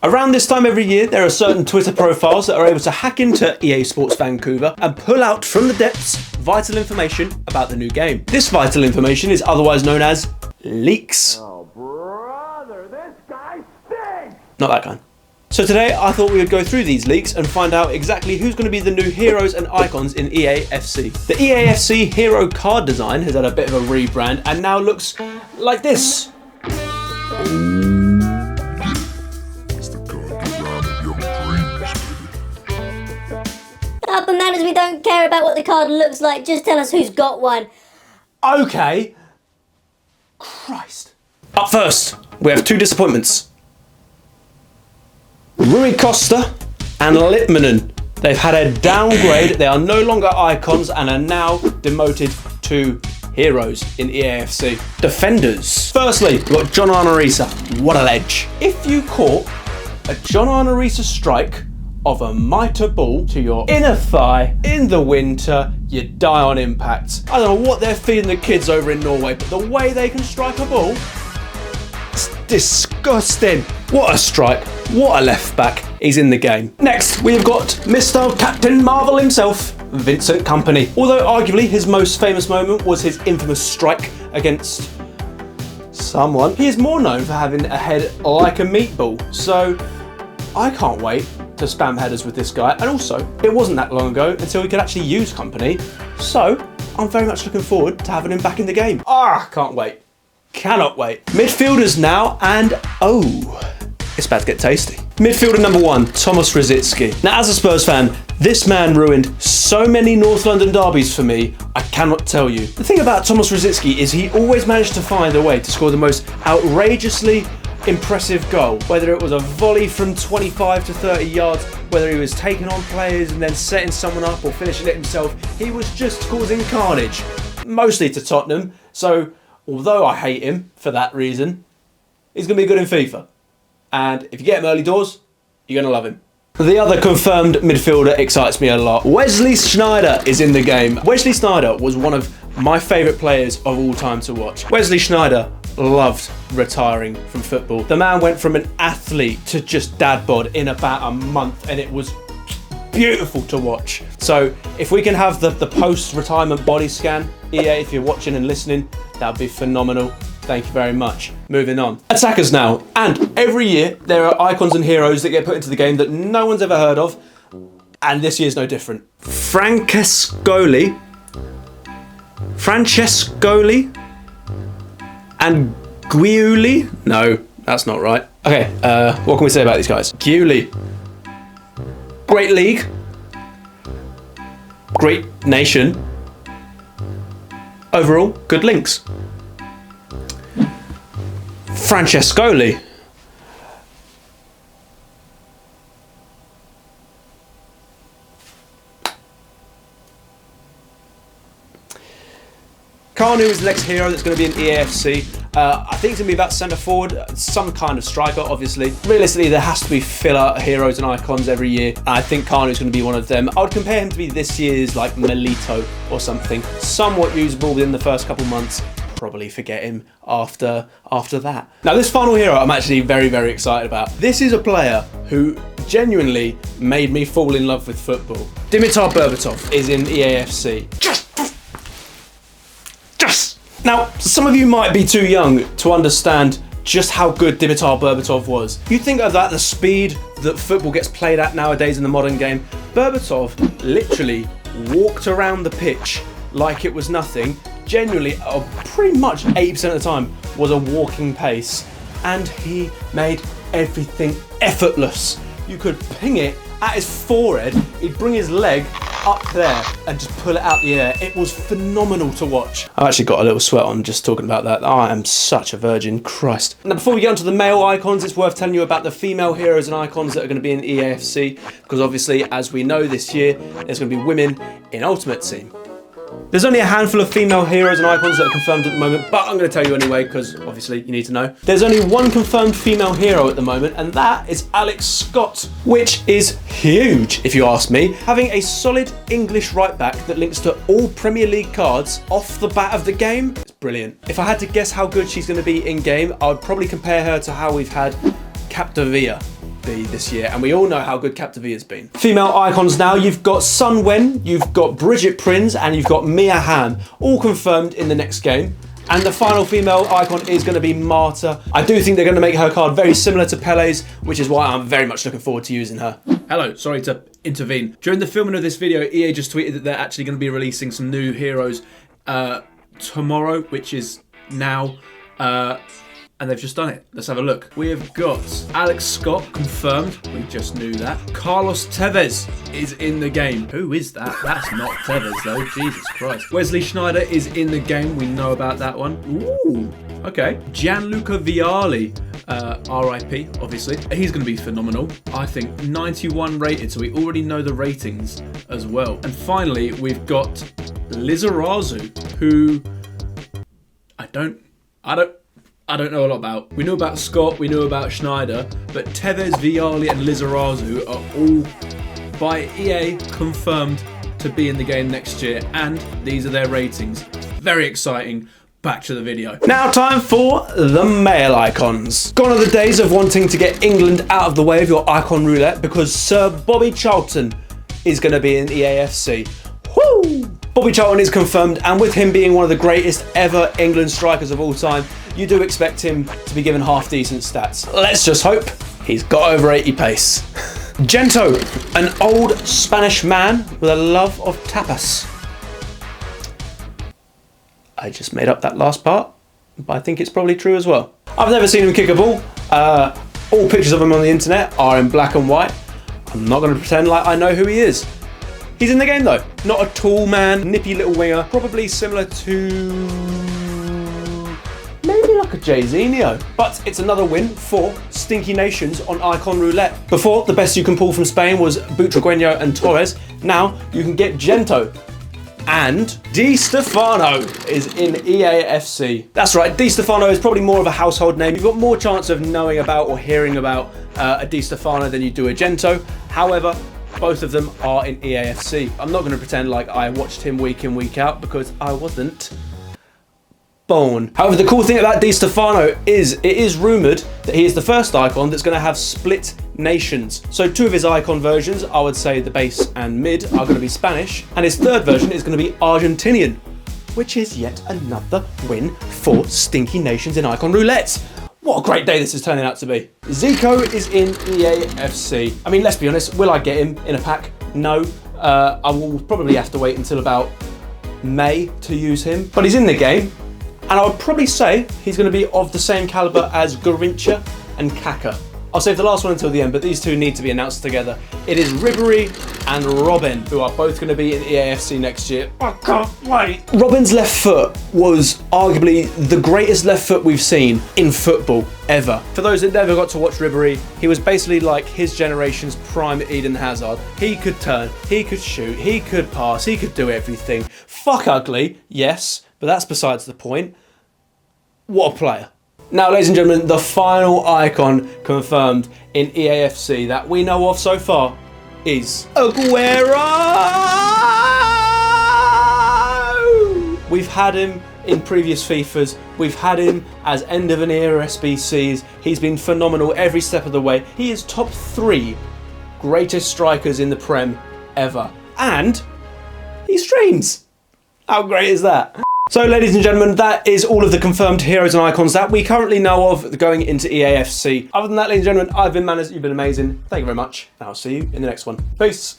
Around this time every year, there are certain Twitter profiles that are able to hack into EA Sports Vancouver and pull out from the depths vital information about the new game. This vital information is otherwise known as leaks. Oh, brother, this guy stinks! Not that kind. So today, I thought we would go through these leaks and find out exactly who's going to be the new heroes and icons in EAFC. The EAFC hero card design has had a bit of a rebrand and now looks like this. But matters, we don't care about what the card looks like, just tell us who's got one. Okay. Christ. Up first, we have two disappointments. Rui Costa and Litmanen. They've had a downgrade, they are no longer icons and are now demoted to heroes in EAFC. Defenders. Firstly, we've got John Arnorisa. What a ledge. If you caught a John Arnorisa strike of a mitre ball to your inner thigh in the winter, you die on impact. I don't know what they're feeding the kids over in Norway, but the way they can strike a ball, it's disgusting. What a strike, what a left back. He's in the game. Next, we've got Mr. Captain Marvel himself, Vincent Kompany. Although arguably his most famous moment was his infamous strike against someone, he is more known for having a head like a meatball. So I can't wait to spam headers with this guy, and also it wasn't that long ago until we could actually use Kompany, so I'm very much looking forward to having him back in the game. Can't wait. Cannot wait. Midfielders now, and oh, it's about to get tasty. Midfielder number 1, Thomas Rosicky. Now, as a Spurs fan, this man ruined so many North London derbies for me, I cannot tell you. The thing about Thomas Rosicky is he always managed to find a way to score the most outrageously impressive goal, whether it was a volley from 25 to 30 yards, whether he was taking on players and then setting someone up or finishing it himself. He was just causing carnage, mostly to Tottenham. So although I hate him for that reason, he's going to be good in FIFA. And if you get him early doors, you're going to love him. The other confirmed midfielder excites me a lot. Wesley Sneijder is in the game. Wesley Sneijder was one of my favourite players of all time to watch. Wesley Sneijder loved retiring from football. The man went from an athlete to just dad bod in about a month, and it was beautiful to watch. So if we can have the post-retirement body scan, EA, if you're watching and listening, that would be phenomenal. Thank you very much. Moving on. Attackers now. And every year there are icons and heroes that get put into the game that no one's ever heard of, and this year's no different. Francescoli and Giuli? No, that's not right. Okay, what can we say about these guys? Giuli. Great league. Great nation. Overall, good links. Francescoli. Kanu is the next hero that's going to be in EAFC. I think it's going to be about centre forward, some kind of striker, obviously. Realistically, there has to be filler heroes and icons every year. I think Kanu is going to be one of them. I would compare him to be this year's like Melito or something. Somewhat usable within the first couple months. Probably forget him after that. Now, this final hero I'm actually very, very excited about. This is a player who genuinely made me fall in love with football. Dimitar Berbatov is in EAFC. Now, some of you might be too young to understand just how good Dimitar Berbatov was. You think of that, the speed that football gets played at nowadays in the modern game. Berbatov literally walked around the pitch like it was nothing. Genuinely, pretty much 80% of the time was a walking pace, and he made everything effortless. You could ping it at his forehead, he'd bring his leg up there and just pull it out the air. It was phenomenal to watch. I've actually got a little sweat on just talking about that. I am such a virgin, Christ. Now, before we get onto the male icons, it's worth telling you about the female heroes and icons that are going to be in EAFC, because obviously, as we know this year, there's going to be women in Ultimate Team. There's only a handful of female heroes and icons that are confirmed at the moment, but I'm going to tell you anyway, because obviously you need to know. There's only one confirmed female hero at the moment, and that is Alex Scott, which is huge, if you ask me. Having a solid English right back that links to all Premier League cards off the bat of the game, it's brilliant. If I had to guess how good she's going to be in game, I would probably compare her to how we've had Capdevila be this year, and we all know how good Captain V has been. Female icons now, you've got Sun Wen, you've got Bridget Prinz, and you've got Mia Hamm, all confirmed in the next game. And the final female icon is going to be Marta. I do think they're going to make her card very similar to Pele's, which is why I'm very much looking forward to using her. Hello, sorry to intervene. During the filming of this video, EA just tweeted that they're actually going to be releasing some new heroes tomorrow, which is now. And they've just done it. Let's have a look. We have got Alex Scott confirmed. We just knew that. Carlos Tevez is in the game. Who is that? That's not Tevez though. Jesus Christ. Wesley Schneider is in the game. We know about that one. Ooh. Okay. Gianluca Vialli, RIP, obviously. He's going to be phenomenal. I think 91 rated, so we already know the ratings as well. And finally, we've got Lizarazu, who I don't know a lot about. We know about Scott, we know about Schneider, but Tevez, Vialli and Lizarazu are all by EA confirmed to be in the game next year, and these are their ratings. Very exciting. Back to the video. Now time for the male icons. Gone are the days of wanting to get England out of the way of your icon roulette, because Sir Bobby Charlton is going to be in EAFC. Woo! Bobby Charlton is confirmed, and with him being one of the greatest ever England strikers of all time, you do expect him to be given half decent stats. Let's just hope he's got over 80 pace. Gento, an old Spanish man with a love of tapas. I just made up that last part, but I think it's probably true as well. I've never seen him kick a ball. All pictures of him on the internet are in black and white. I'm not going to pretend like I know who he is. He's in the game though. Not a tall man, nippy little winger. Probably similar to maybe like a Jayzinho. But it's another win for Stinky Nations on Icon Roulette. Before, the best you can pull from Spain was Butragueño and Torres. Now you can get Gento. And Di Stefano is in EAFC. That's right, Di Stefano is probably more of a household name. You've got more chance of knowing about or hearing about a Di Stefano than you do a Gento. However, both of them are in EAFC. I'm not going to pretend like I watched him week in, week out, because I wasn't born. However, the cool thing about Di Stefano is it is rumoured that he is the first icon that's going to have split nations. So two of his icon versions, I would say the base and mid, are going to be Spanish, and his third version is going to be Argentinian, which is yet another win for Stinky Nations in Icon Roulette. What a great day this is turning out to be. Zico is in EAFC. I mean, let's be honest, will I get him in a pack? No. I will probably have to wait until about May to use him, but he's in the game, and I would probably say he's going to be of the same calibre as Garrincha and Kaka. I'll save the last one until the end, but these two need to be announced together. It is Ribery and Robin, who are both going to be in EAFC next year. I can't wait. Robin's left foot was arguably the greatest left foot we've seen in football ever. For those that never got to watch Ribery, he was basically like his generation's prime Eden Hazard. He could turn, he could shoot, he could pass, he could do everything. Fuck ugly, yes, but that's besides the point. What a player. Now, ladies and gentlemen, the final icon confirmed in EAFC that we know of so far is Aguero! We've had him in previous FIFAs. We've had him as end of an era SBCs. He's been phenomenal every step of the way. He is top 3 greatest strikers in the Prem ever. And he streams. How great is that? So, ladies and gentlemen, that is all of the confirmed heroes and icons that we currently know of going into EAFC. Other than that, ladies and gentlemen, I've been Manners, you've been amazing. Thank you very much, and I'll see you in the next one. Peace.